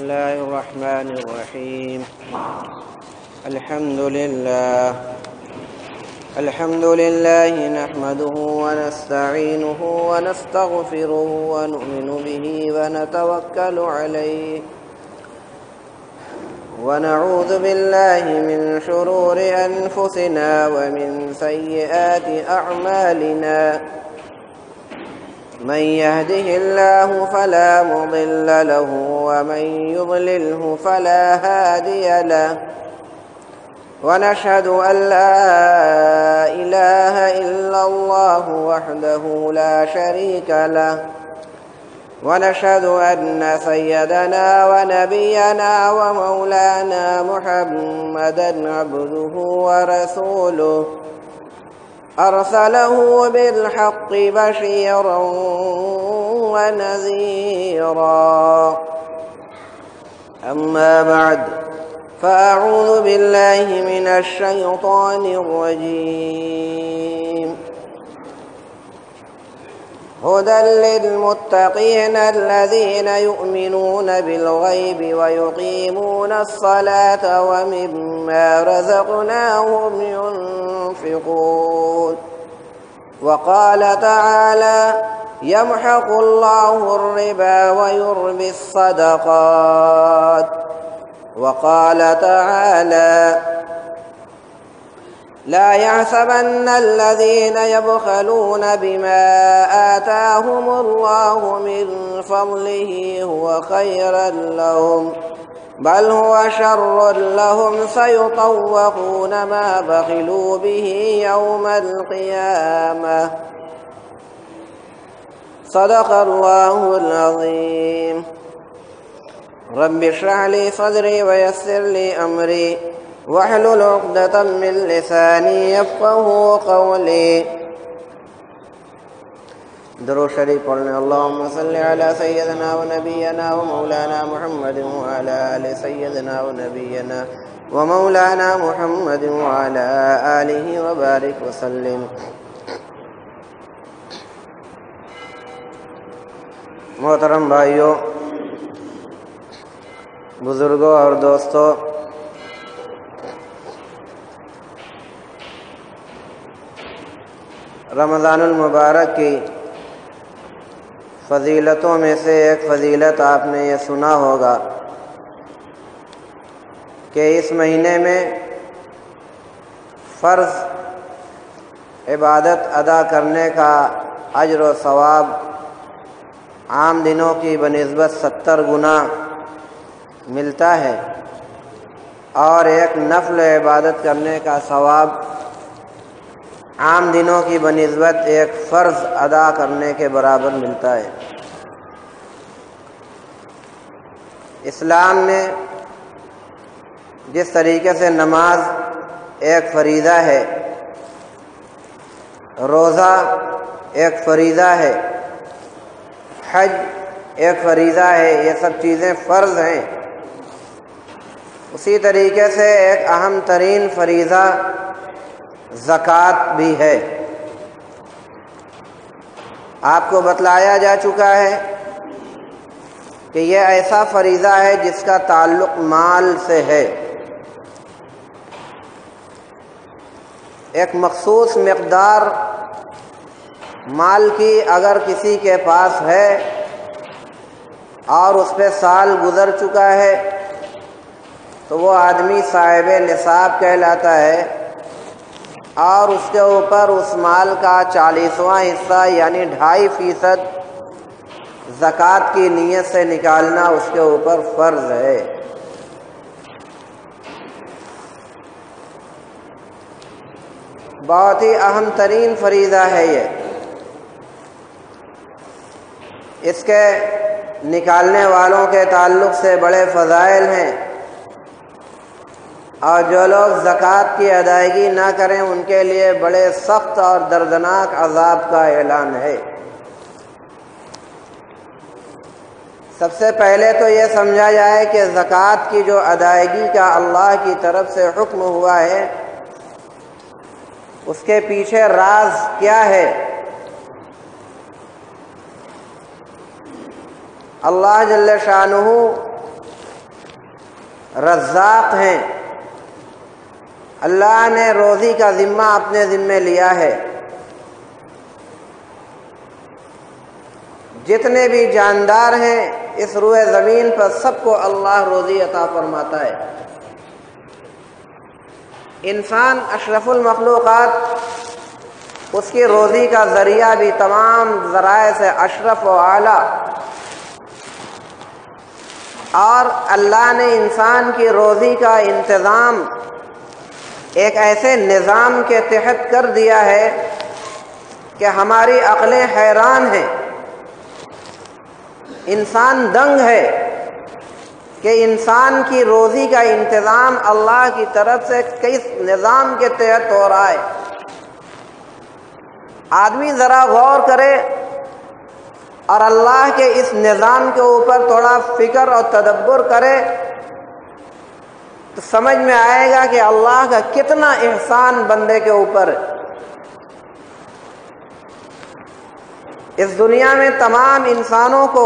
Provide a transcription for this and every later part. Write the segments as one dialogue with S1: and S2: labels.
S1: الله الرحمن الرحيم. الحمد لله نحمده ونستعينه ونستغفره ونؤمن به ونتوكل عليه ونعوذ بالله من شرور أنفسنا ومن سيئات أعمالنا. من يهده الله فلا مضل له ومن يضلله فلا هادي له. ونشهد أن لا إله إلا الله وحده لا شريك له. ونشهد أن سيدنا ونبينا ومولانا محمدا عبده ورسوله أرسله بالحق بشيرا ونذيرا. أما بعد، فأعوذ بالله من الشيطان الرجيم. هدى للمتقين الذين يؤمنون بالغيب ويقيمون الصلاة ومما رزقناهم ينفقون. وقال تعالى: يمحق الله الربا ويربي الصدقات. وقال تعالى: لا يحسبن الذين يبخلون بما آتاهم الله من فضله هو خيرا لهم بل هو شر لهم سيطوقون ما بخلوا به يوم القيامة. صدق الله العظيم. رب اشرح لي صدري ويسر لي أمري واحلل عقدة من لساني يفقهوا قولي. درود شریف پڑھنے. اللهم صل على سيدنا ونبينا ومولانا محمد وعلى آل سيدنا ونبينا ومولانا محمد وعلى آله وبارك وسلم. محترم بھائیوں، بزرگوں اور دوستوں، رمضان المبارک کی فضیلتوں میں سے ایک فضیلت آپ نے یہ سنا ہوگا کہ اس مہینے میں فرض عبادت ادا کرنے کا اجر و ثواب عام دنوں کی بنسبت 70 گنا ملتا ہے، اور ایک نفل عبادت کرنے کا ثواب عام دنوں کی بنسبت ایک فرض ادا کرنے کے برابر ملتا ہے. اسلام نے جس طریقے سے نماز ایک فریضہ ہے، روزہ ایک فریضہ ہے، حج ایک فریضہ ہے، یہ سب چیزیں فرض ہیں، اسی طریقے سے ایک اہم ترین فریضہ زکوٰۃ بھی ہے. آپ کو بتلایا جا چکا ہے کہ یہ ایسا فریضہ ہے جس کا تعلق مال سے ہے. ایک مخصوص مقدار مال کی اگر کسی کے پاس ہے اور اس پہ سال گزر چکا ہے تو وہ آدمی صاحب نصاب کہلاتا ہے، اور اس کے اوپر اس مال کا 40واں حصہ یعنی 2.5% زکوٰۃ کی نیت سے نکالنا اس کے اوپر فرض ہے. بہت ہی اہم ترین فریضہ ہے یہ. اس کے نکالنے والوں کے تعلق سے بڑے فضائل ہیں، اور جو لوگ زکوٰۃ کی ادائیگی نہ کریں ان کے لیے بڑے سخت اور دردناک عذاب کا اعلان ہے. سب سے پہلے تو یہ سمجھا جائے کہ زکوٰۃ کی جو ادائیگی کا اللہ کی طرف سے حکم ہوا ہے اس کے پیچھے راز کیا ہے. اللہ جل شانہ رزاق ہیں، اللہ نے روزی کا ذمہ اپنے ذمے لیا ہے۔ جتنے بھی جاندار ہیں اس روئے زمین پر سب کو اللہ روزی عطا فرماتا ہے۔ انسان اشرف المخلوقات، اس کی روزی کا ذریعہ بھی تمام ذرائع سے اشرف و اعلیٰ، اور اللہ نے انسان کی روزی کا انتظام ایک ایسے نظام کے تحت کر دیا ہے کہ ہماری عقلیں حیران ہیں، انسان دنگ ہے کہ انسان کی روزی کا انتظام اللہ کی طرف سے کس نظام کے تحت ہو رہا ہے۔ آدمی ذرا غور کرے اور اللہ کے اس نظام کے اوپر تھوڑا فکر اور تدبر کرے تو سمجھ میں آئے گا کہ اللہ کا کتنا احسان بندے کے اوپر ہے۔ اس دنیا میں تمام انسانوں کو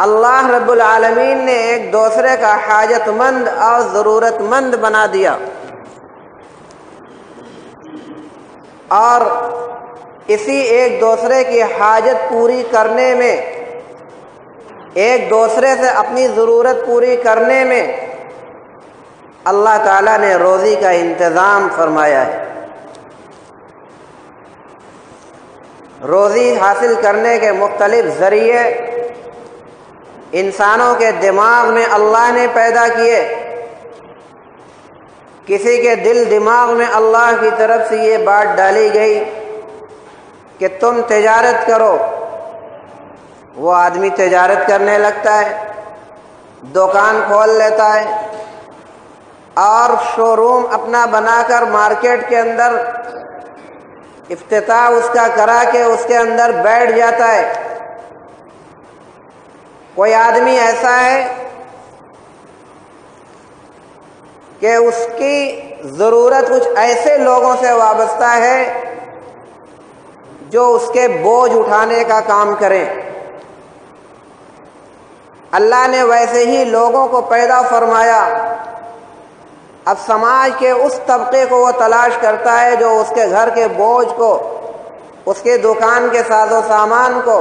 S1: اللہ رب العالمین نے ایک دوسرے کا حاجت مند اور ضرورت مند بنا دیا، اور اسی ایک دوسرے کی حاجت پوری کرنے میں، ایک دوسرے سے اپنی ضرورت پوری کرنے میں اللہ تعالیٰ نے روزی کا انتظام فرمایا ہے۔ روزی حاصل کرنے کے مختلف ذریعے انسانوں کے دماغ میں اللہ نے پیدا کیے۔ کسی کے دل دماغ میں اللہ کی طرف سے یہ بات ڈالی گئی کہ تم تجارت کرو، وہ آدمی تجارت کرنے لگتا ہے، دکان کھول لیتا ہے اور شو روم اپنا بنا کر مارکیٹ کے اندر افتتاح اس کا کرا کے اس کے اندر بیٹھ جاتا ہے۔ کوئی آدمی ایسا ہے کہ اس کی ضرورت کچھ ایسے لوگوں سے وابستہ ہے جو اس کے بوجھ اٹھانے کا کام کریں۔ اللہ نے ویسے ہی لوگوں کو پیدا فرمایا، اب سماج کے اس طبقے کو وہ تلاش کرتا ہے جو اس کے گھر کے بوجھ کو، اس کے دکان کے ساز و سامان کو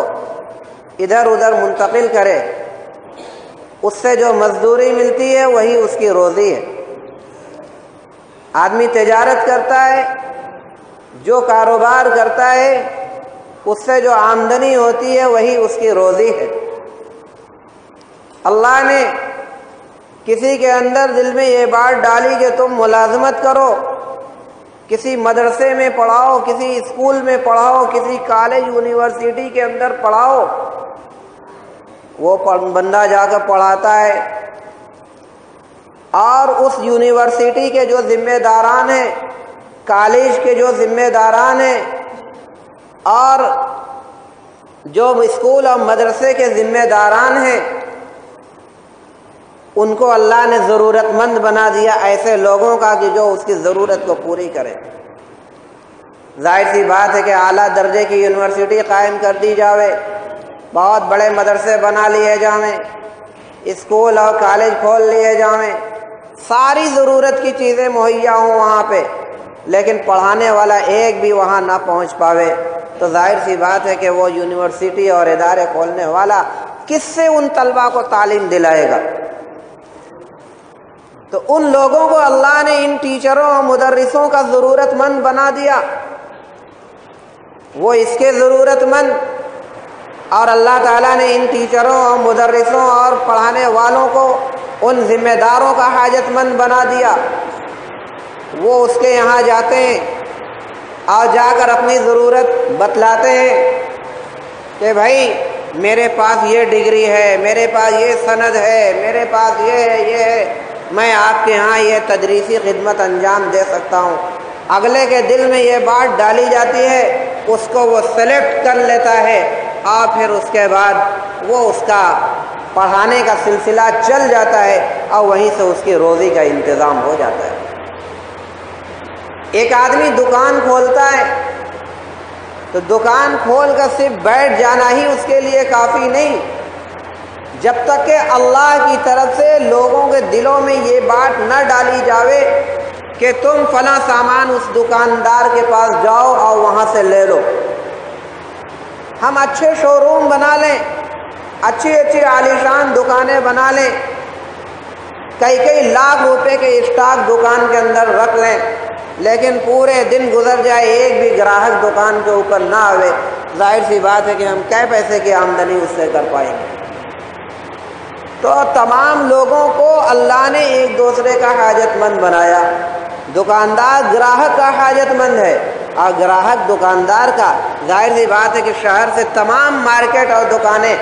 S1: ادھر ادھر منتقل کرے۔ اس سے جو مزدوری ملتی ہے وہی اس کی روزی ہے۔ آدمی تجارت کرتا ہے، جو کاروبار کرتا ہے اس سے جو آمدنی ہوتی ہے وہی اس کی روزی ہے۔ اللہ نے کسی کے اندر دل میں یہ بات ڈالی کہ تم ملازمت کرو، کسی مدرسے میں پڑھاؤ، کسی اسکول میں پڑھاؤ، کسی کالج یونیورسٹی کے اندر پڑھاؤ، وہ بندہ جا کر پڑھاتا ہے، اور اس یونیورسٹی کے جو ذمہ داران ہیں، کالج کے جو ذمہ داران ہیں، اور جو اسکول اور مدرسے کے ذمہ داران ہیں، ان کو اللہ نے ضرورت مند بنا دیا ایسے لوگوں کا کہ جو اس کی ضرورت کو پوری کرے۔ ظاہر سی بات ہے کہ اعلیٰ درجے کی یونیورسٹی قائم کر دی جاوے، بہت بڑے مدرسے بنا لیے جاویں، اسکول اور کالج کھول لیے جاویں، ساری ضرورت کی چیزیں مہیا ہوں وہاں پہ، لیکن پڑھانے والا ایک بھی وہاں نہ پہنچ پاوے، تو ظاہر سی بات ہے کہ وہ یونیورسٹی اور ادارے کھولنے والا کس سے ان طلبہ کو تعلیم دلائے گا؟ تو ان لوگوں کو اللہ نے ان ٹیچروں اور مدرسوں کا ضرورت مند بنا دیا، وہ اس کے ضرورت مند، اور اللہ تعالیٰ نے ان ٹیچروں اور مدرسوں اور پڑھانے والوں کو ان ذمہ داروں کا حاجت مند بنا دیا۔ وہ اس کے یہاں جاتے ہیں اور جا کر اپنی ضرورت بتلاتے ہیں کہ بھائی میرے پاس یہ ڈگری ہے، میرے پاس یہ سند ہے، میرے پاس یہ ہے، یہ ہے، میں آپ کے ہاں یہ تدریسی خدمت انجام دے سکتا ہوں۔ اگلے کے دل میں یہ بات ڈالی جاتی ہے، اس کو وہ سلیکٹ کر لیتا ہے، اور پھر اس کے بعد وہ اس کا پڑھانے کا سلسلہ چل جاتا ہے اور وہیں سے اس کی روزی کا انتظام ہو جاتا ہے۔ ایک آدمی دکان کھولتا ہے تو دکان کھول کر صرف بیٹھ جانا ہی اس کے لیے کافی نہیں، جب تک کہ اللہ کی طرف سے لوگوں کے دلوں میں یہ بات نہ ڈالی جاوے کہ تم فلاں سامان اس دکاندار کے پاس جاؤ اور وہاں سے لے لو۔ ہم اچھے شو روم بنا لیں، اچھی عالیشان دکانیں بنا لیں، کئی لاکھ روپے کے اسٹاک دکان کے اندر رکھ لیں، لیکن پورے دن گزر جائے ایک بھی گراہک دکان کے اوپر نہ آوے، ظاہر سی بات ہے کہ ہم کئی پیسے کی آمدنی اس سے کر پائیں گے؟ تو تمام لوگوں کو اللہ نے ایک دوسرے کا حاجت مند بنایا۔ دکاندار گراہک کا حاجت مند ہے اور گراہک دکاندار کا۔ ظاہر سی بات ہے کہ شہر سے تمام مارکیٹ اور دکانیں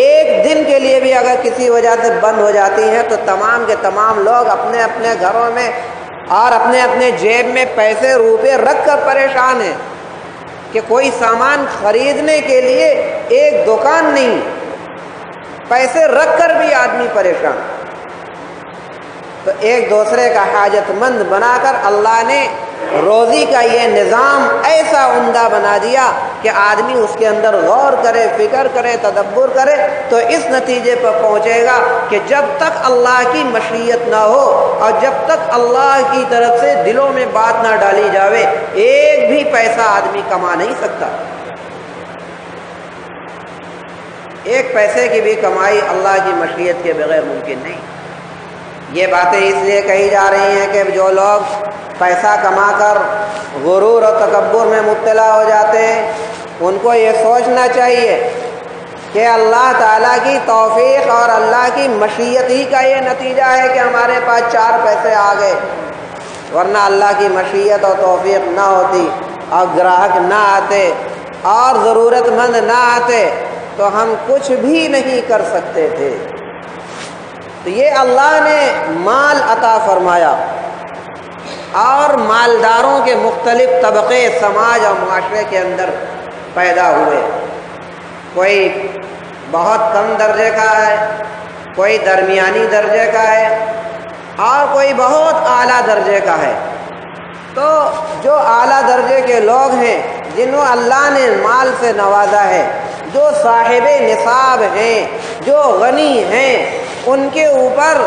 S1: ایک دن کے لیے بھی اگر کسی وجہ سے بند ہو جاتی ہیں تو تمام کے تمام لوگ اپنے اپنے گھروں میں اور اپنے اپنے جیب میں پیسے روپے رکھ کر پریشان ہیں کہ کوئی سامان خریدنے کے لیے ایک دکان نہیں، پیسے رکھ کر بھی آدمی پریشان۔ تو ایک دوسرے کا حاجت مند بنا کر اللہ نے روزی کا یہ نظام ایسا عمدہ بنا دیا کہ آدمی اس کے اندر غور کرے، فکر کرے، تدبر کرے تو اس نتیجے پر پہنچے گا کہ جب تک اللہ کی مشیت نہ ہو اور جب تک اللہ کی طرف سے دلوں میں بات نہ ڈالی جاوے ایک بھی پیسہ آدمی کما نہیں سکتا۔ ایک پیسے کی بھی کمائی اللہ کی مشیت کے بغیر ممکن نہیں۔ یہ باتیں اس لیے کہی جا رہی ہیں کہ جو لوگ پیسہ کما کر غرور اور تکبر میں مبتلا ہو جاتے ہیں ان کو یہ سوچنا چاہیے کہ اللہ تعالیٰ کی توفیق اور اللہ کی مشیت ہی کا یہ نتیجہ ہے کہ ہمارے پاس 4 پیسے آ گئے، ورنہ اللہ کی مشیت اور توفیق نہ ہوتی اور گراہک نہ آتے اور ضرورت مند نہ آتے تو ہم کچھ بھی نہیں کر سکتے تھے۔ تو یہ اللہ نے مال عطا فرمایا اور مالداروں کے مختلف طبقے سماج اور معاشرے کے اندر پیدا ہوئے۔ کوئی بہت کم درجے کا ہے، کوئی درمیانی درجے کا ہے اور کوئی بہت اعلیٰ درجے کا ہے۔ تو جو اعلیٰ درجے کے لوگ ہیں جنہوں اللہ نے مال سے نوازا ہے، جو صاحب نصاب ہیں، جو غنی ہیں، ان کے اوپر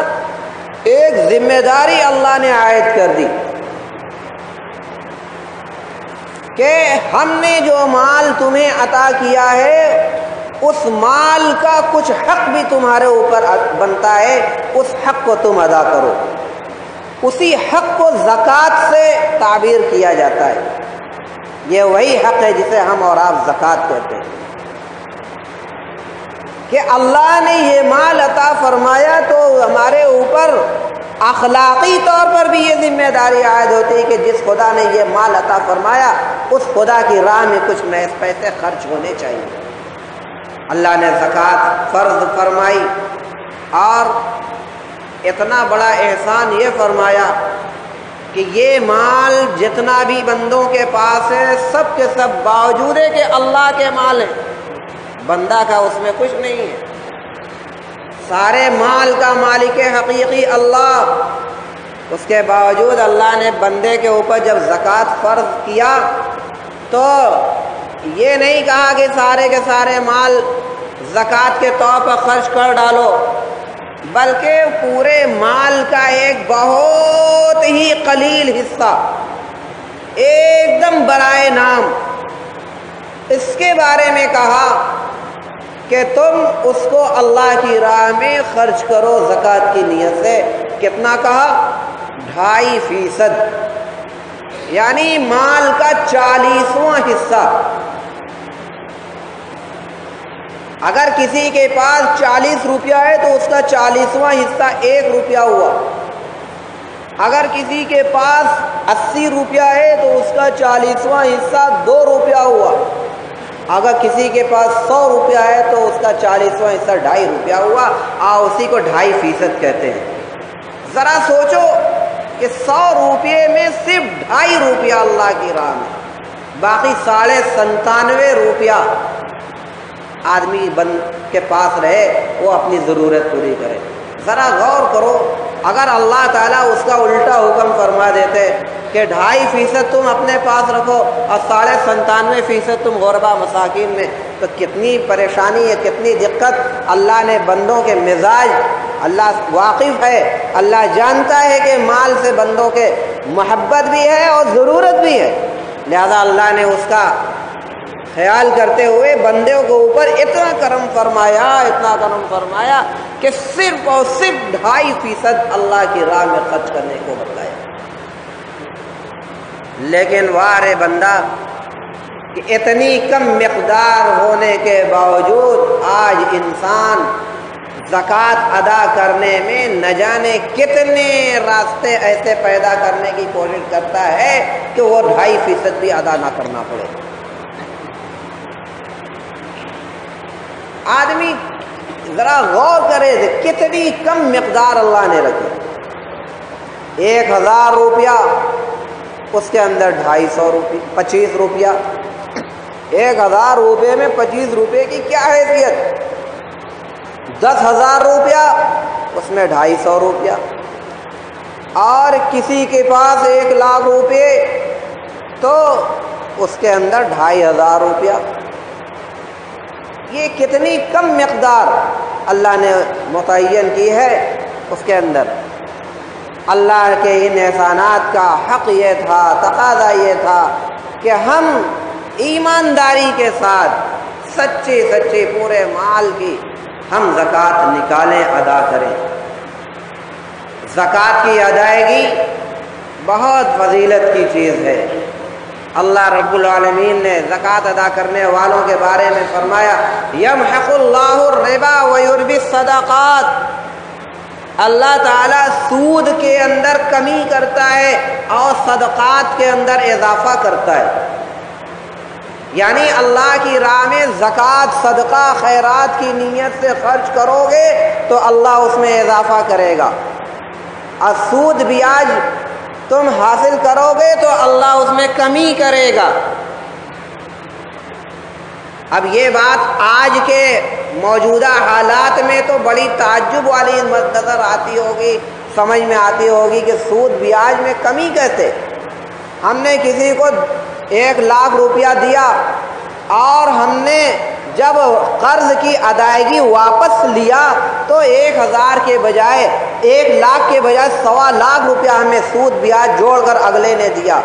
S1: ایک ذمہ داری اللہ نے عائد کر دی کہ ہم نے جو مال تمہیں عطا کیا ہے اس مال کا کچھ حق بھی تمہارے اوپر بنتا ہے، اس حق کو تم ادا کرو۔ اسی حق کو زکوٰۃ سے تعبیر کیا جاتا ہے۔ یہ وہی حق ہے جسے ہم اور آپ زکوٰۃ کہتے ہیں کہ اللہ نے یہ مال عطا فرمایا تو ہمارے اوپر اخلاقی طور پر بھی یہ ذمہ داری عائد ہوتی ہے کہ جس خدا نے یہ مال عطا فرمایا اس خدا کی راہ میں کچھ محض پیسے خرچ ہونے چاہیے۔ اللہ نے زکوٰۃ فرض فرمائی اور اتنا بڑا احسان یہ فرمایا کہ یہ مال جتنا بھی بندوں کے پاس ہے سب کے سب باوجود ہے کہ اللہ کے مال ہیں، بندہ کا اس میں کچھ نہیں ہے، سارے مال کا مالک حقیقی اللہ، اس کے باوجود اللہ نے بندے کے اوپر جب زکوٰۃ فرض کیا تو یہ نہیں کہا کہ سارے کے سارے مال زکوٰۃ کے طور پر خرچ کر ڈالو، بلکہ پورے مال کا ایک بہت ہی قلیل حصہ ایک دم برائے نام اس کے بارے میں کہا کہ تم اس کو اللہ کی راہ میں خرچ کرو زکوٰۃ کی نیت سے۔ کتنا کہا؟ 2.5%، یعنی مال کا 40واں حصہ۔ اگر کسی کے پاس 40 روپیہ ہے تو اس کا 40واں حصہ 1 روپیہ ہوا، اگر کسی کے پاس 80 روپیہ ہے تو اس کا 40واں حصہ 2 روپیہ ہوا، اگر کسی کے پاس 100 روپیہ ہے تو اس کا 40واں حصہ 2.5 روپیہ ہوا، اسی کو 2.5% کہتے ہیں۔ ذرا سوچو کہ 100 روپیے میں صرف 2.5 روپیہ اللہ کی راہ میں، باقی 97.5 روپیہ آدمی بند کے پاس رہے وہ اپنی ضرورت پوری کرے۔ ذرا غور کرو اگر اللہ تعالیٰ اس کا الٹا حکم فرما دیتے کہ 2.5% تم اپنے پاس رکھو اور 97.5% تم غربا مساکین میں، تو کتنی پریشانی ہے، کتنی دقت۔ اللہ نے بندوں کے مزاج، اللہ واقف ہے، اللہ جانتا ہے کہ مال سے بندوں کے محبت بھی ہے اور ضرورت بھی ہے، لہذا اللہ نے اس کا خیال کرتے ہوئے بندوں کے اوپر اتنا کرم فرمایا کہ صرف اور صرف 2.5% اللہ کی راہ میں خرچ کرنے کو بتایا۔ لیکن وارے بندہ کہ اتنی کم مقدار ہونے کے باوجود آج انسان زکوٰۃ ادا کرنے میں نہ جانے کتنے راستے ایسے پیدا کرنے کی کوشش کرتا ہے کہ وہ 2.5% بھی ادا نہ کرنا پڑے۔ آدمی ذرا غور کرے کتنی کم مقدار اللہ نے رکھی۔ 1000 روپیہ، اس کے اندر 250 روپیہ، 25 روپیہ۔ 1000 روپے میں 25 روپے کی کیا حیثیت؟ 10,000 روپیہ، اس میں 250 روپیہ، اور کسی کے پاس 1,00,000 روپے تو اس کے اندر 2,500 روپیہ۔ یہ کتنی کم مقدار اللہ نے متعین کی ہے اس کے اندر۔ اللہ کے ان احسانات کا حق یہ تھا، تقاضا یہ تھا کہ ہم ایمانداری کے ساتھ سچے پورے مال کی ہم زکوٰۃ نکالیں، ادا کریں۔ زکوٰۃ کی ادائیگی بہت فضیلت کی چیز ہے۔ اللہ رب العالمین نے زکوٰۃ ادا کرنے والوں کے بارے میں فرمایا یمحق اللہ الربا ویربی الصدقات، اللہ تعالیٰ سود کے اندر کمی کرتا ہے اور صدقات کے اندر اضافہ کرتا ہے۔ یعنی اللہ کی راہ میں زکوٰۃ، صدقہ، خیرات کی نیت سے خرچ کرو گے تو اللہ اس میں اضافہ کرے گا، اور سود بیاج تم حاصل کرو گے تو اللہ اس میں کمی کرے گا۔ اب یہ بات آج کے موجودہ حالات میں تو بڑی تعجب والی نظر آتی ہوگی، سمجھ میں آتی ہوگی کہ سود بیاج میں کمی کیسے؟ ہم نے کسی کو 1,00,000 روپیہ دیا اور ہم نے جب قرض کی ادائیگی واپس لیا تو 1,000 کے بجائے 1,00,000 کے بجائے 1,25,000 روپیہ ہمیں سود بیاج جوڑ کر اگلے نے دیا،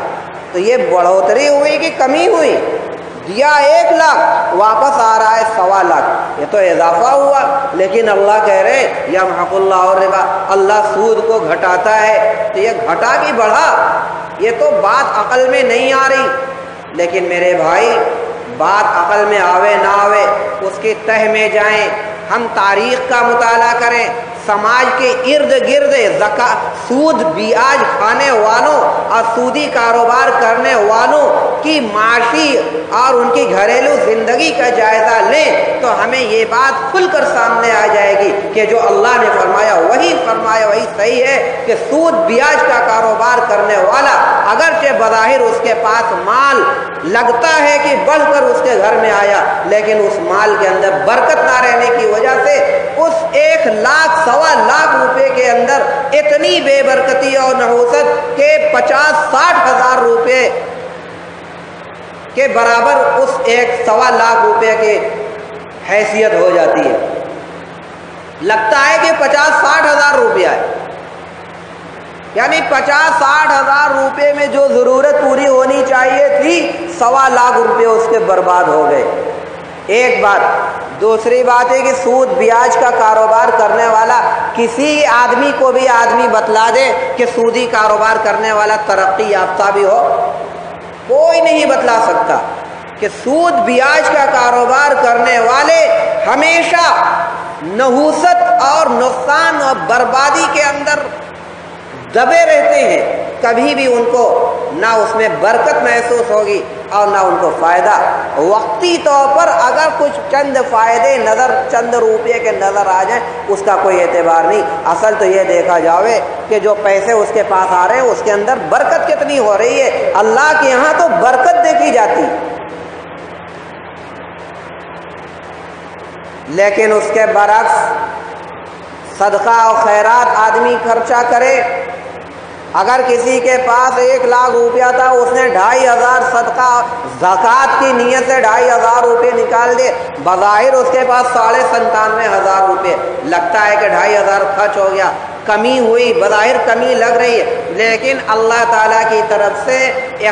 S1: تو یہ بڑھوتری ہوئی کہ کمی ہوئی؟ دیا 1,00,000، واپس آ رہا ہے 1,25,000، یہ تو اضافہ ہوا۔ لیکن اللہ کہہ رہے یمحق اللہ الربا، اللہ سود کو گھٹاتا ہے، تو یہ گھٹا کی بڑھا، یہ تو بات عقل میں نہیں آ رہی۔ لیکن میرے بھائی، بات عقل میں آوے نہ آوے، اس کی تہ میں جائیں، ہم تاریخ کا مطالعہ کریں، سماج کے ارد گرد سود بیاج کھانے والوں اور سودی کاروبار کرنے والوں کی معاشی اور ان کی گھریلو زندگی کا جائزہ لیں تو ہمیں یہ بات کھل کر سامنے آ جائے گی کہ جو اللہ نے فرمایا وہی صحیح ہے کہ سود بیاج کا کاروبار کرنے والا اگرچہ بظاہر اس کے پاس مال لگتا ہے کہ بڑھ کر اس کے گھر میں آیا، لیکن اس مال کے اندر برکت نہ رہنے کی وجہ سے اس 1,00,000 1,25,000 روپے کے اندر اتنی بے برکتی اور نحوست کہ 50-60 ہزار روپے کے برابر اس 1,25,000 روپے کی حیثیت ہو جاتی ہے۔ لگتا ہے کہ 50-60 ہزار روپیہ ہے، یعنی 50-60 ہزار روپے میں جو ضرورت پوری ہونی چاہیے تھی 1,25,000 روپے اس کے برباد ہو گئے۔ ایک بات۔ دوسری بات ہے کہ سود بیاج کا کاروبار کرنے والا کسی آدمی کو بھی آدمی بتلا دے کہ سودی کاروبار کرنے والا ترقی یافتہ بھی ہو، کوئی نہیں بتلا سکتا کہ سود بیاج کا کاروبار کرنے والے ہمیشہ نحوست اور نقصان اور بربادی کے اندر دبے رہتے ہیں، کبھی بھی ان کو نہ اس میں برکت محسوس ہوگی اور نہ ان کو فائدہ۔ وقتی طور پر اگر کچھ چند فائدے چند روپے کے نظر آ جائیں اس کا کوئی اعتبار نہیں، اصل تو یہ دیکھا جاوے کہ جو پیسے اس کے پاس آ رہے ہیں اس کے اندر برکت کتنی ہو رہی ہے۔ اللہ کے یہاں تو برکت دیکھی جاتی، لیکن اس کے برعکس صدقہ اور خیرات آدمی خرچہ کرے. اگر کسی کے پاس 1 لاکھ روپیہ تھا، اس نے 2500 صدقہ زکوٰۃ کی نیت سے 2500 روپے نکال دے، بظاہر اس کے پاس 97,500 روپے، لگتا ہے کہ 2500 خرچ ہو گیا، کمی ہوئی، بظاہر کمی لگ رہی ہے، لیکن اللہ تعالیٰ کی طرف سے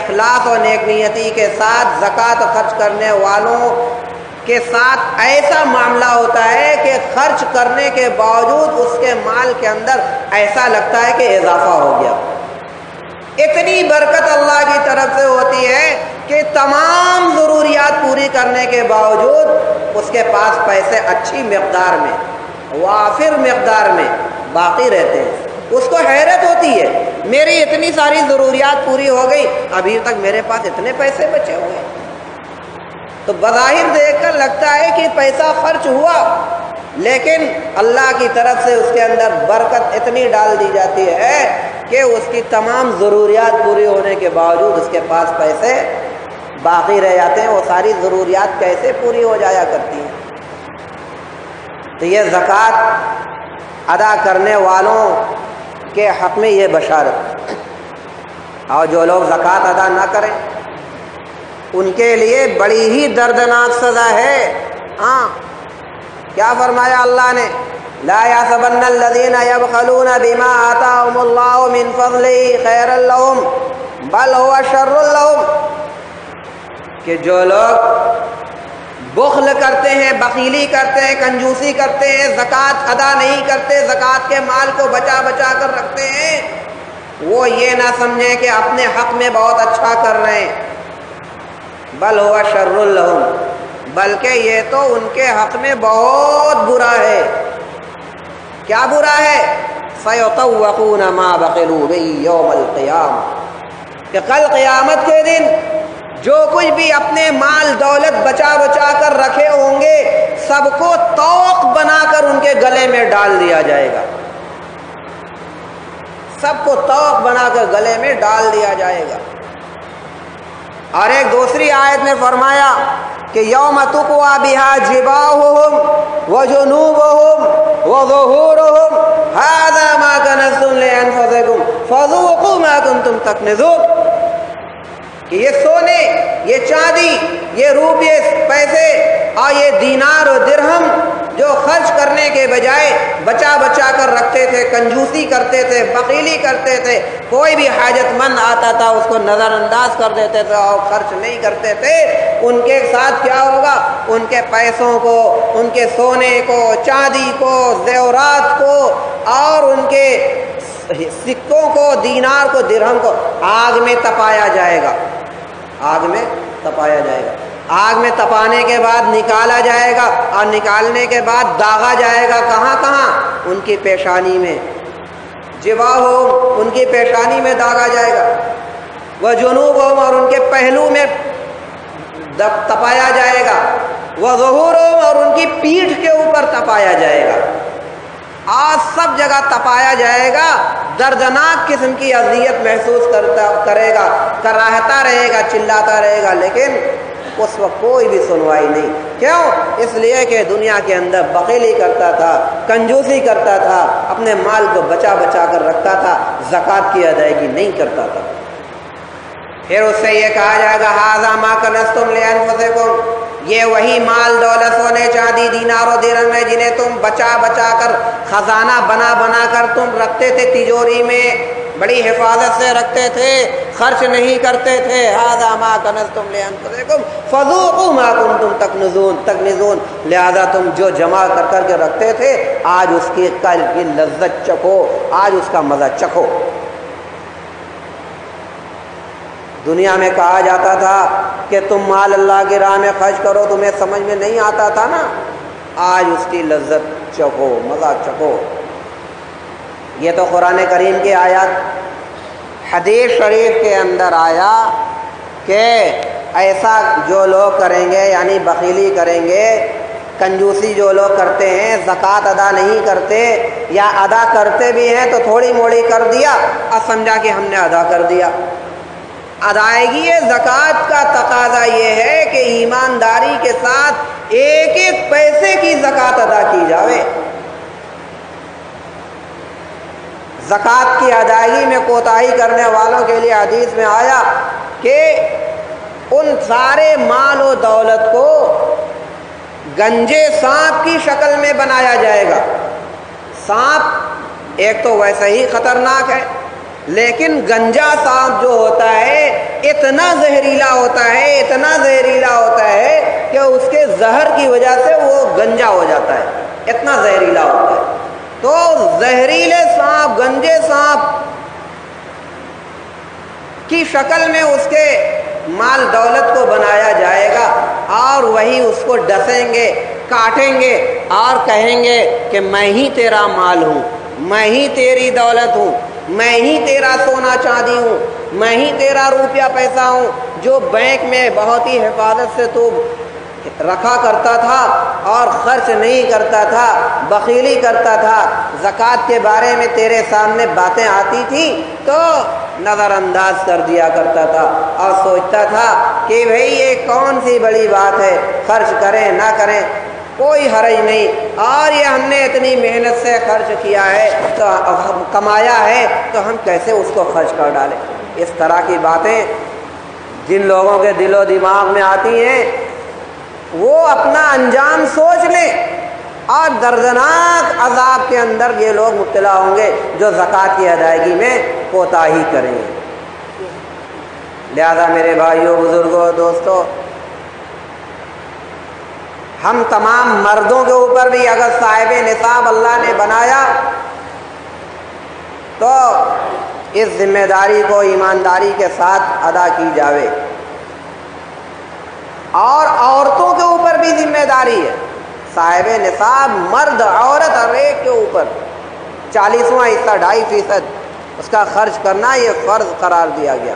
S1: اخلاص اور نیک نیتی کے ساتھ زکوٰۃ خرچ کرنے والوں کے ساتھ ایسا معاملہ ہوتا ہے کہ خرچ کرنے کے باوجود اس کے مال کے اندر ایسا لگتا ہے کہ اضافہ ہو گیا. اتنی برکت اللہ کی طرف سے ہوتی ہے کہ تمام ضروریات پوری کرنے کے باوجود اس کے پاس پیسے اچھی مقدار میں، وافر مقدار میں باقی رہتے ہیں. اس کو حیرت ہوتی ہے، میری اتنی ساری ضروریات پوری ہو گئی، ابھی تک میرے پاس اتنے پیسے بچے ہوئے. تو بظاہر دیکھ کر لگتا ہے کہ پیسہ خرچ ہوا، لیکن اللہ کی طرف سے اس کے اندر برکت اتنی ڈال دی جاتی ہے کہ اس کی تمام ضروریات پوری ہونے کے باوجود اس کے پاس پیسے باقی رہ جاتے ہیں. وہ ساری ضروریات کیسے پوری ہو جایا کرتی ہیں؟ تو یہ زکوٰۃ ادا کرنے والوں کے حق میں یہ بشارت. اور جو لوگ زکوٰۃ ادا نہ کریں ان کے لیے بڑی ہی دردناک سزا ہے. ہاں، کیا فرمایا اللہ نے؟ لا يحسبن الذين يبخلون بما آتاهم الله من فضله خيرا لهم بل هو شر لهم. کہ جو لوگ بخل کرتے ہیں، بخیلی کرتے ہیں، کنجوسی کرتے ہیں، زکوٰۃ ادا نہیں کرتے، زکوٰۃ کے مال کو بچا بچا کر رکھتے ہیں، وہ یہ نہ سمجھیں کہ اپنے حق میں بہت اچھا کر رہے ہیں. بل ہوا شر لہم، بلکہ یہ تو ان کے حق میں بہت برا ہے. کیا برا ہے؟ سیطوقون ما بخلوا به یوم القیامہ، کہ کل قیامت کے دن جو کچھ بھی اپنے مال دولت بچا بچا کر رکھے ہوں گے سب کو طوق بنا کر ان کے گلے میں ڈال دیا جائے گا. سب کو طوق بنا کر گلے میں ڈال دیا جائے گا. اور ایک دوسری آیت میں فرمایا کہ یوم تقوی بہا جباہہم وجنوبہم وظہورہم ھذا ما کنزتم لانفسکم فذوقوا ما کنتم تکنزون. کہ یہ سونے، یہ چاندی، یہ روپے پیسے اور یہ دینار و درہم جو خرچ کرنے کے بجائے بچا بچا کر رکھتے تھے، کنجوسی کرتے تھے، بخیلی کرتے تھے، کوئی بھی حاجت مند آتا تھا اس کو نظر انداز کر دیتے تھے اور خرچ نہیں کرتے تھے، ان کے ساتھ کیا ہوگا؟ ان کے پیسوں کو، ان کے سونے کو، چاندی کو، زیورات کو اور ان کے سکوں کو، دینار کو، درہم کو آگ میں تپایا جائے گا. آگ میں تپایا جائے گا. آگ میں تپانے کے بعد نکالا جائے گا اور نکالنے کے بعد داغا جائے گا. کہاں کہاں؟ ان کی پیشانی میں. جباہہم، ان کی پیشانی میں داغا جائے گا. وجنوبہم، اور ان کے پہلو میں تپایا جائے گا. وظہورہم، اور ان کی پیٹھ کے اوپر تپایا جائے گا. آج سب جگہ تپایا جائے گا. دردناک قسم کی اذیت محسوس کرے گا، کراہتا رہے گا، چلاتا رہے گا، لیکن اس وقت کوئی بھی سنوائی نہیں. کیوں؟ اس لیے کہ دنیا کے اندر بخیلی کرتا تھا، کنجوسی کرتا تھا، اپنے مال کو بچا بچا کر رکھتا تھا، زکوٰۃ کی ادائیگی نہیں کرتا تھا. پھر اس سے یہ کہا جائے گا ھذا ما کنزتم لانفسکم، یہ وہی مال دولت، سونے چاندی، دینار و درہم ہے جنہیں تم بچا بچا کر، خزانہ بنا بنا کر تم رکھتے تھے تجوری میں، بڑی حفاظت سے رکھتے تھے، خرچ نہیں کرتے تھے. ھذا ما کنزتم لانفسکم فذوقوا ما کنتم تکنزون، لہذا تم جو جمع کر کر کے رکھتے تھے آج اس کی کل کی لذت چکھو، آج اس کا مزہ چکھو. دنیا میں کہا جاتا تھا کہ تم مال اللہ کی راہ میں خرچ کرو، تمہیں سمجھ میں نہیں آتا تھا نا، آج اس کی لذت چکھو، مزہ چکھو. یہ تو قرآن کریم کی آیات. حدیث شریف کے اندر آیا کہ ایسا جو لوگ کریں گے، یعنی بخیلی کریں گے، کنجوسی جو لوگ کرتے ہیں، زکوٰۃ ادا نہیں کرتے یا ادا کرتے بھی ہیں تو تھوڑی موڑی کر دیا اور سمجھا کہ ہم نے ادا کر دیا. ادائیگی زکوٰۃ کا تقاضا یہ ہے کہ ایمانداری کے ساتھ ایک ایک پیسے کی زکوٰۃ ادا کی جاوے. زکوٰۃ کی ادائیگی میں کوتاہی کرنے والوں کے لیے حدیث میں آیا کہ ان سارے مال و دولت کو گنجے سانپ کی شکل میں بنایا جائے گا۔ سانپ ایک تو ویسے ہی خطرناک ہے، لیکن گنجا سانپ جو ہوتا ہے اتنا زہریلا ہوتا ہے، اتنا زہریلا ہوتا ہے کہ اس کے زہر کی وجہ سے وہ گنجا ہو جاتا ہے، اتنا زہریلا ہوتا ہے۔ تو زہریلے سانپ، گنجے سانپ کی شکل میں اس کے مال دولت کو بنایا جائے گا، اور وہی اس کو ڈسیں گے، کاٹیں گے اور کہیں گے کہ میں ہی تیرا مال ہوں، میں ہی تیری دولت ہوں، میں ہی تیرا سونا چاندی ہوں، میں ہی تیرا روپیہ پیسہ ہوں، جو بینک میں بہت ہی حفاظت سے تو رکھا کرتا تھا اور خرچ نہیں کرتا تھا، بخیلی کرتا تھا، زکوٰۃ کے بارے میں تیرے سامنے باتیں آتی تھی تو نظر انداز کر دیا کرتا تھا اور سوچتا تھا کہ بھئی یہ کون سی بڑی بات ہے، خرچ کریں نہ کریں کوئی حرج نہیں، اور یہ ہم نے اتنی محنت سے خرچ کیا ہے تو کمایا ہے تو ہم کیسے اس کو خرچ کر ڈالیں۔ اس طرح کی باتیں جن لوگوں کے دل و دماغ میں آتی ہیں وہ اپنا انجام سوچ لیں، اور دردناک عذاب کے اندر یہ لوگ مبتلا ہوں گے جو زکوٰۃ کی ادائیگی میں کوتاہی کریں گے۔ لہذا میرے بھائیوں، بزرگوں، دوستوں، ہم تمام مردوں کے اوپر بھی اگر صاحب نصاب اللہ نے بنایا تو اس ذمہ داری کو ایمانداری کے ساتھ ادا کی جاوے، اور عورتوں کے اوپر بھی ذمہ داری ہے، صاحب نصاب مرد عورت ہر ایک کے اوپر 40واں حصہ 2.5% اس کا خرچ کرنا یہ فرض قرار دیا گیا۔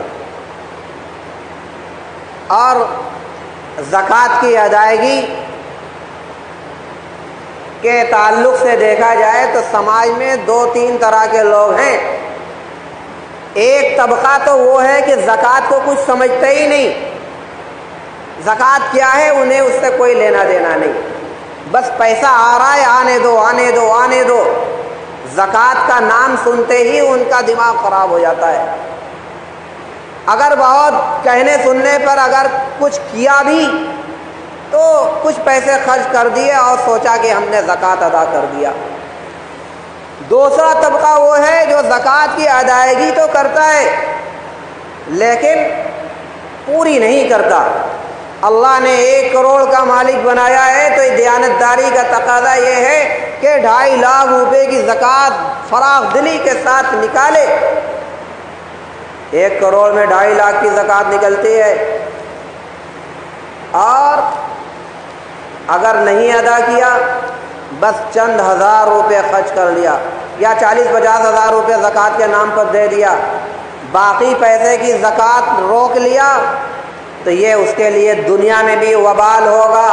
S1: اور زکوٰۃ کی ادائیگی کے تعلق سے دیکھا جائے تو سماج میں 2-3 طرح کے لوگ ہیں۔ ایک طبقہ تو وہ ہے کہ زکوٰۃ کو کچھ سمجھتے ہی نہیں، زکوٰۃ کیا ہے انہیں اس سے کوئی لینا دینا نہیں، بس پیسہ آ رہا ہے آنے دو آنے دو آنے دو۔ زکوٰۃ کا نام سنتے ہی ان کا دماغ خراب ہو جاتا ہے، اگر بہت کہنے سننے پر اگر کچھ کیا بھی تو کچھ پیسے خرچ کر دیے اور سوچا کہ ہم نے زکوٰۃ ادا کر دیا۔ دوسرا طبقہ وہ ہے جو زکوٰۃ کی ادائیگی تو کرتا ہے لیکن پوری نہیں کرتا۔ اللہ نے 1 کروڑ کا مالک بنایا ہے تو دیانتداری کا تقاضا یہ ہے کہ 2.5 لاکھ روپے کی زکوٰۃ فراخ دلی کے ساتھ نکالے۔ 1 کروڑ میں 2.5 لاکھ کی زکوٰۃ نکلتی ہے، اور اگر نہیں ادا کیا بس چند ہزار روپے خرچ کر لیا یا 40-50 ہزار روپے زکوٰۃ کے نام پر دے دیا، باقی پیسے کی زکوٰۃ روک لیا تو یہ اس کے لیے دنیا میں بھی وبال ہوگا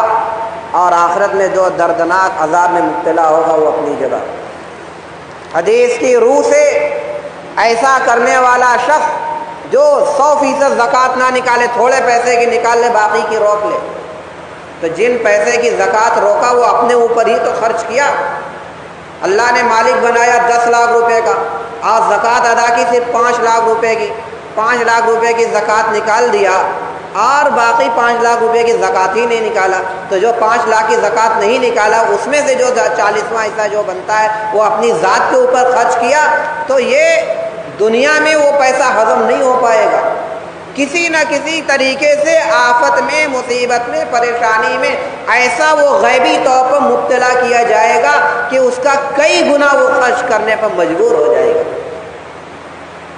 S1: اور آخرت میں جو دردناک عذاب میں مبتلا ہوگا وہ اپنی جگہ۔ حدیث کی روح سے ایسا کرنے والا شخص جو 100% زکوٰۃ نہ نکالے، تھوڑے پیسے کی نکال لے باقی کی روک لے، تو جن پیسے کی زکوٰۃ روکا وہ اپنے اوپر ہی تو خرچ کیا۔ اللہ نے مالک بنایا 10 لاکھ روپے کا اور زکوٰۃ ادا کی صرف 5 لاکھ روپے کی، 5 لاکھ روپے کی زکوٰۃ نکال دیا اور باقی 5 لاکھ روپے کی زکوٰۃ ہی نہیں نکالا، تو جو 5 لاکھ کی زکوٰۃ نہیں نکالا اس میں سے جو 40واں حصہ جو بنتا ہے وہ اپنی ذات کے اوپر خرچ کیا، تو یہ دنیا میں وہ پیسہ ہضم نہیں ہو پائے گا، کسی نہ کسی طریقے سے آفت میں، مصیبت میں، پریشانی میں ایسا وہ غیبی طور پر مبتلا کیا جائے گا کہ اس کا کئی گنا وہ خرچ کرنے پر مجبور ہو جائے گا۔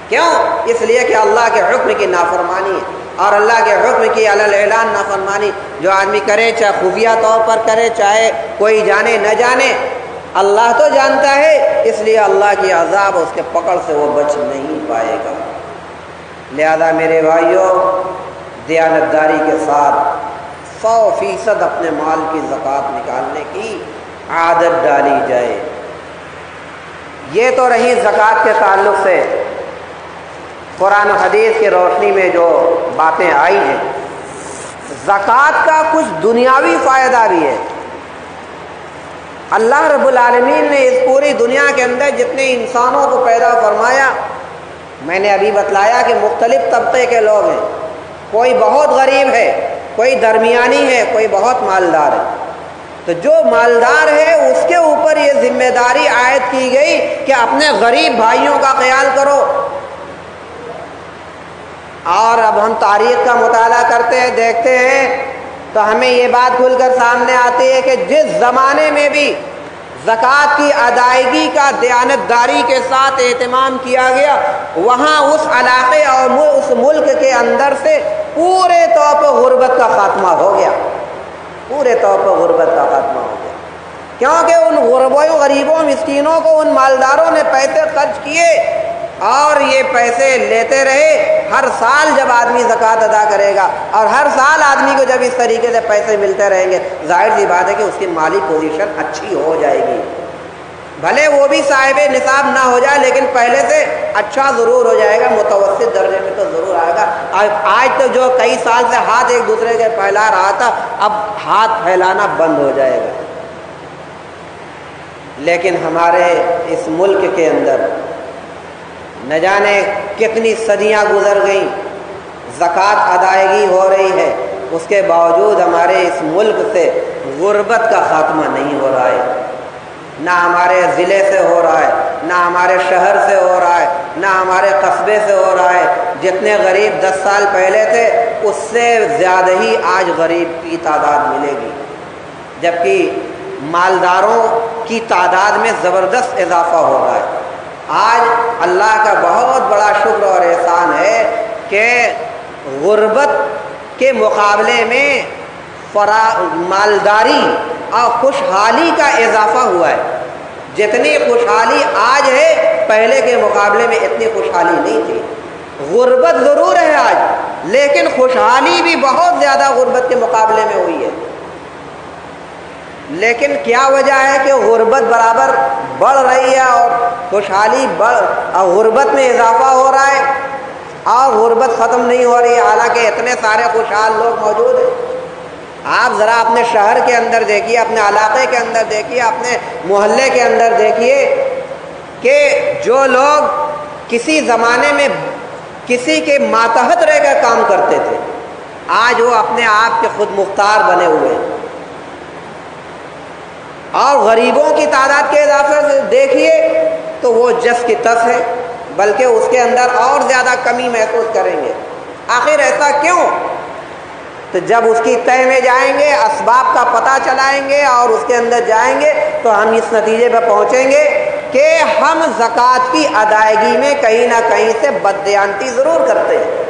S1: کیوں؟ اس لیے کہ اللہ کے حکم کی نافرمانی ہے، اور اللہ کے حکم کی علی الاعلان نافرمانی جو آدمی کرے، چاہے خفیہ طور پر کرے چاہے کوئی جانے نہ جانے، اللہ تو جانتا ہے، اس لیے اللہ کی عذاب اس کے پکڑ سے وہ بچ نہیں پائے گا۔ لہذا میرے بھائیوں، دیانتداری کے ساتھ 100% اپنے مال کی زکوٰۃ نکالنے کی عادت ڈالی جائے۔ یہ تو رہی زکوٰۃ کے تعلق سے قرآن و حدیث کی روشنی میں جو باتیں آئی ہیں۔ زکوٰۃ کا کچھ دنیاوی فائدہ بھی ہے۔ اللہ رب العالمین نے اس پوری دنیا کے اندر جتنے انسانوں کو پیدا فرمایا، میں نے ابھی بتلایا کہ مختلف طبقے کے لوگ ہیں، کوئی بہت غریب ہے، کوئی درمیانی ہے، کوئی بہت مالدار ہے۔ تو جو مالدار ہے اس کے اوپر یہ ذمہ داری عائد کی گئی کہ اپنے غریب بھائیوں کا خیال کرو۔ اور اب ہم تاریخ کا مطالعہ کرتے ہیں، دیکھتے ہیں تو ہمیں یہ بات کھل کر سامنے آتی ہے کہ جس زمانے میں بھی زکوٰۃ کی ادائیگی کا دیانتداری کے ساتھ اہتمام کیا گیا، وہاں اس علاقے اور اس ملک کے اندر سے پورے طور پر غربت کا خاتمہ ہو گیا، پورے طور پر غربت کا خاتمہ ہو گیا، کیونکہ ان غریبوں مسکینوں کو ان مالداروں نے پیسے خرچ کیے اور یہ پیسے لیتے رہے۔ ہر سال جب آدمی زکوٰۃ ادا کرے گا اور ہر سال آدمی کو جب اس طریقے سے پیسے ملتے رہیں گے، ظاہر سی بات ہے کہ اس کی مالی پوزیشن اچھی ہو جائے گی، بھلے وہ بھی صاحب نصاب نہ ہو جائے لیکن پہلے سے اچھا ضرور ہو جائے گا، متوسط درجے میں تو ضرور آئے گا۔ آج تو جو کئی سال سے ہاتھ ایک دوسرے کے پھیلا رہا تھا، اب ہاتھ پھیلانا بند ہو جائے گا۔ لیکن ہمارے اس ملک کے اندر نہ جانے کتنی صدیاں گزر گئیں، زکوٰۃ ادائیگی ہو رہی ہے، اس کے باوجود ہمارے اس ملک سے غربت کا خاتمہ نہیں ہو رہا ہے، نہ ہمارے ضلع سے ہو رہا ہے، نہ ہمارے شہر سے ہو رہا ہے، نہ ہمارے قصبے سے ہو رہا ہے۔ جتنے غریب 10 سال پہلے تھے اس سے زیادہ ہی آج غریب کی تعداد ملے گی، جبکہ مالداروں کی تعداد میں زبردست اضافہ ہو رہا ہے۔ آج اللہ کا بہت بڑا شکر اور احسان ہے کہ غربت کے مقابلے میں مالداری اور خوشحالی کا اضافہ ہوا ہے۔ جتنی خوشحالی آج ہے پہلے کے مقابلے میں اتنی خوشحالی نہیں تھی۔ غربت ضرور ہے آج، لیکن خوشحالی بھی بہت زیادہ غربت کے مقابلے میں ہوئی ہے۔ لیکن کیا وجہ ہے کہ غربت برابر بڑھ رہی ہے اور خوشحالی اور غربت میں اضافہ ہو رہا ہے اور غربت ختم نہیں ہو رہی ہے، حالانکہ اتنے سارے خوشحال لوگ موجود ہیں۔ آپ ذرا اپنے شہر کے اندر دیکھیے، اپنے علاقے کے اندر دیکھیے، اپنے محلے کے اندر دیکھیے کہ جو لوگ کسی زمانے میں کسی کے ماتحت رہ کر کام کرتے تھے، آج وہ اپنے آپ کے خود مختار بنے ہوئے ہیں۔ اور غریبوں کی تعداد کے اضافے سے دیکھیے تو وہ جس کی تس ہے، بلکہ اس کے اندر اور زیادہ کمی محسوس کریں گے۔ آخر ایسا کیوں؟ تو جب اس کی تہ میں جائیں گے، اسباب کا پتہ چلائیں گے اور اس کے اندر جائیں گے تو ہم اس نتیجے پہ پہنچیں گے کہ ہم زکوٰۃ کی ادائیگی میں کہیں نہ کہیں سے بددیانتی ضرور کرتے ہیں،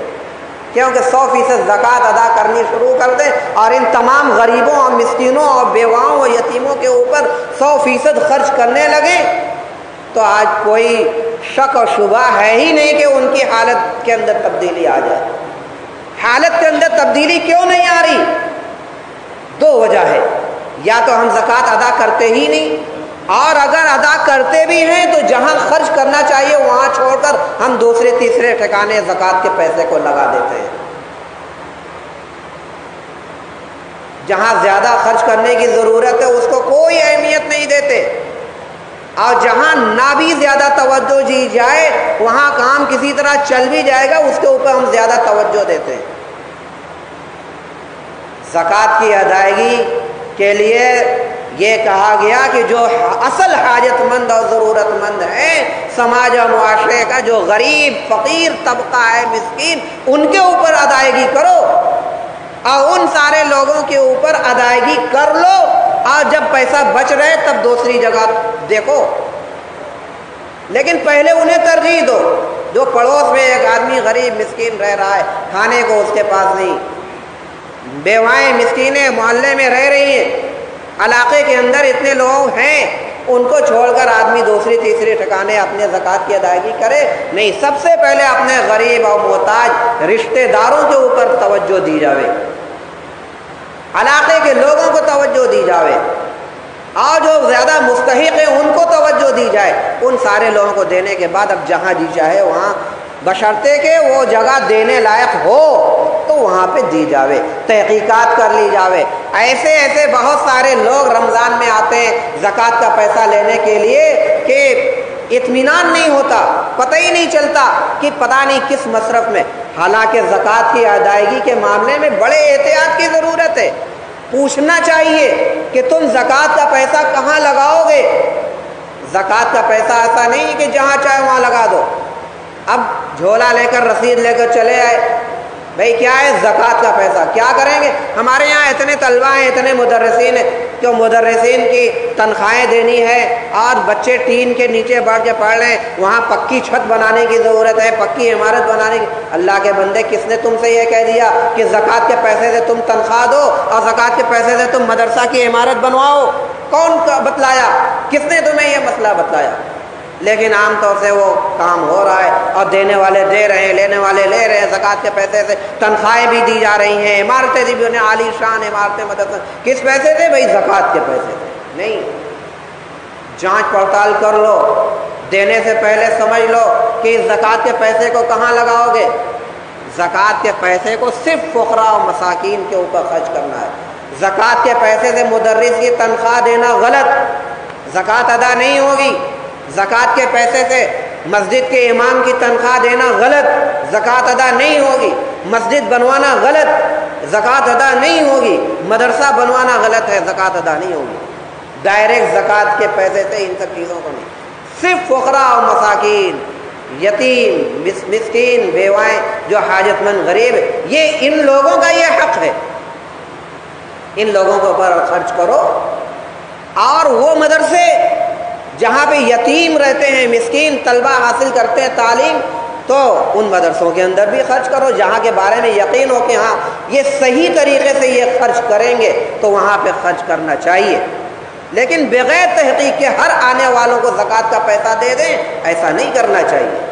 S1: کیونکہ 100% زکوٰۃ ادا کرنی شروع کر دیں اور ان تمام غریبوں اور مسکینوں اور بیواؤں اور یتیموں کے اوپر 100% خرچ کرنے لگیں تو آج کوئی شک اور شبہ ہے ہی نہیں کہ ان کی حالت کے اندر تبدیلی آ جائے۔ حالت کے اندر تبدیلی کیوں نہیں آ رہی؟ 2 وجہ ہے، یا تو ہم زکوٰۃ ادا کرتے ہی نہیں، اور اگر ادا کرتے بھی ہیں تو جہاں خرچ کرنا چاہیے وہاں چھوڑ کر ہم دوسرے تیسرے ٹھکانے زکوٰۃ کے پیسے کو لگا دیتے ہیں۔ جہاں زیادہ خرچ کرنے کی ضرورت ہے اس کو کوئی اہمیت نہیں دیتے، اور جہاں نہ بھی زیادہ توجہ دی جائے وہاں کام کسی طرح چل بھی جائے گا اس کے اوپر ہم زیادہ توجہ دیتے ہیں۔ زکوٰۃ کی ادائیگی کے لیے یہ کہا گیا کہ جو اصل حاجت مند اور ضرورت مند ہے سماج اور معاشرے کا، جو غریب فقیر طبقہ ہے مسکین، ان کے اوپر ادائیگی کرو اور ان سارے لوگوں کے اوپر ادائیگی کر لو، اور جب پیسہ بچ رہے تب دوسری جگہ دیکھو، لیکن پہلے انہیں ترجیح دو۔ جو پڑوس میں ایک آدمی غریب مسکین رہ رہا ہے، کھانے کو اس کے پاس نہیں، بیوائیں مسکینیں محلے میں رہ رہی ہیں، علاقے کے اندر اتنے لوگ ہیں، ان کو چھوڑ کر آدمی دوسری تیسری ٹھکانے اپنے زکوٰۃ کی ادائیگی کرے؟ نہیں، سب سے پہلے اپنے غریب اور محتاج رشتہ داروں کے اوپر توجہ دی جاوے، علاقے کے لوگوں کو توجہ دی جاوے، اور جو زیادہ مستحق ہیں ان کو توجہ دی جائے۔ ان سارے لوگوں کو دینے کے بعد اب جہاں جی چاہے وہاں، بشرطے کہ وہ جگہ دینے لائق ہو، تو وہاں پہ دی جاوے، تحقیقات کر لی جاوے۔ ایسے بہت سارے لوگ رمضان میں آتے ہیں زکوٰۃ کا پیسہ لینے کے لیے کہ اطمینان نہیں ہوتا، پتہ ہی نہیں چلتا کہ پتہ نہیں کس مصرف میں، حالانکہ زکوٰۃ کی ادائیگی کے معاملے میں بڑے احتیاط کی ضرورت ہے۔ پوچھنا چاہیے کہ تم زکوٰۃ کا پیسہ کہاں لگاؤ گے۔ زکوٰۃ کا پیسہ ایسا نہیں کہ جہاں چاہے وہاں لگا دو۔ اب جھولا لے کر رسید لے کر چلے آئے، بھئی کیا ہے زکوٰۃ کا پیسہ، کیا کریں گے؟ ہمارے یہاں اتنے طلبہ ہیں، اتنے مدرسین ہیں، کہ مدرسین کی تنخواہیں دینی ہے اور بچے ٹین کے نیچے بیٹھ کے پڑھ رہے ہیں، وہاں پکی چھت بنانے کی ضرورت ہے، پکی عمارت بنانے کی۔ اللہ کے بندے، کس نے تم سے یہ کہہ دیا کہ زکوٰۃ کے پیسے سے تم تنخواہ دو اور زکوٰۃ کے پیسے سے تم مدرسہ کی عمارت بنواؤ؟ کون بتلایا؟ کس نے تمہیں یہ مسئلہ بتلایا؟ لیکن عام طور سے وہ کام ہو رہا ہے اور دینے والے دے رہے ہیں، لینے والے لے رہے ہیں، زکوٰۃ کے پیسے سے تنخواہیں بھی دی جا رہی ہیں، عمارتیں بھی انہیں عالی شان عمارتیں مدرسہ، کس پیسے سے؟ بھائی زکوٰۃ کے پیسے سے نہیں۔ جانچ پڑتال کر لو، دینے سے پہلے سمجھ لو کہ اس زکوٰۃ کے پیسے کو کہاں لگاؤ گے۔ زکوٰۃ کے پیسے کو صرف فقراء و مساکین کے اوپر خرچ کرنا ہے۔ زکوٰۃ کے پیسے سے مدرس کی تنخواہ دینا غلط، زکوٰۃ ادا نہیں ہوگی۔ زکوٰۃ کے پیسے سے مسجد کے امام کی تنخواہ دینا غلط، زکوٰۃ ادا نہیں ہوگی۔ مسجد بنوانا غلط، زکوٰۃ ادا نہیں ہوگی۔ مدرسہ بنوانا غلط ہے، زکوٰۃ ادا نہیں ہوگی۔ ڈائریکٹ زکوٰۃ کے پیسے سے ان سب چیزوں کو نہیں، صرف فقراء و مساکین، یتیم، مسکین، بیوائیں، جو حاجت مند غریب، یہ ان لوگوں کا یہ حق ہے، ان لوگوں کے اوپر خرچ کرو۔ اور وہ مدرسے جہاں پہ یتیم رہتے ہیں، مسکین طلبہ حاصل کرتے ہیں تعلیم، تو ان مدرسوں کے اندر بھی خرچ کرو، جہاں کے بارے میں یقین ہو کہ ہاں یہ صحیح طریقے سے یہ خرچ کریں گے تو وہاں پہ خرچ کرنا چاہیے۔ لیکن بغیر تحقیق کے ہر آنے والوں کو زکوٰۃ کا پیسہ دے دیں، ایسا نہیں کرنا چاہیے،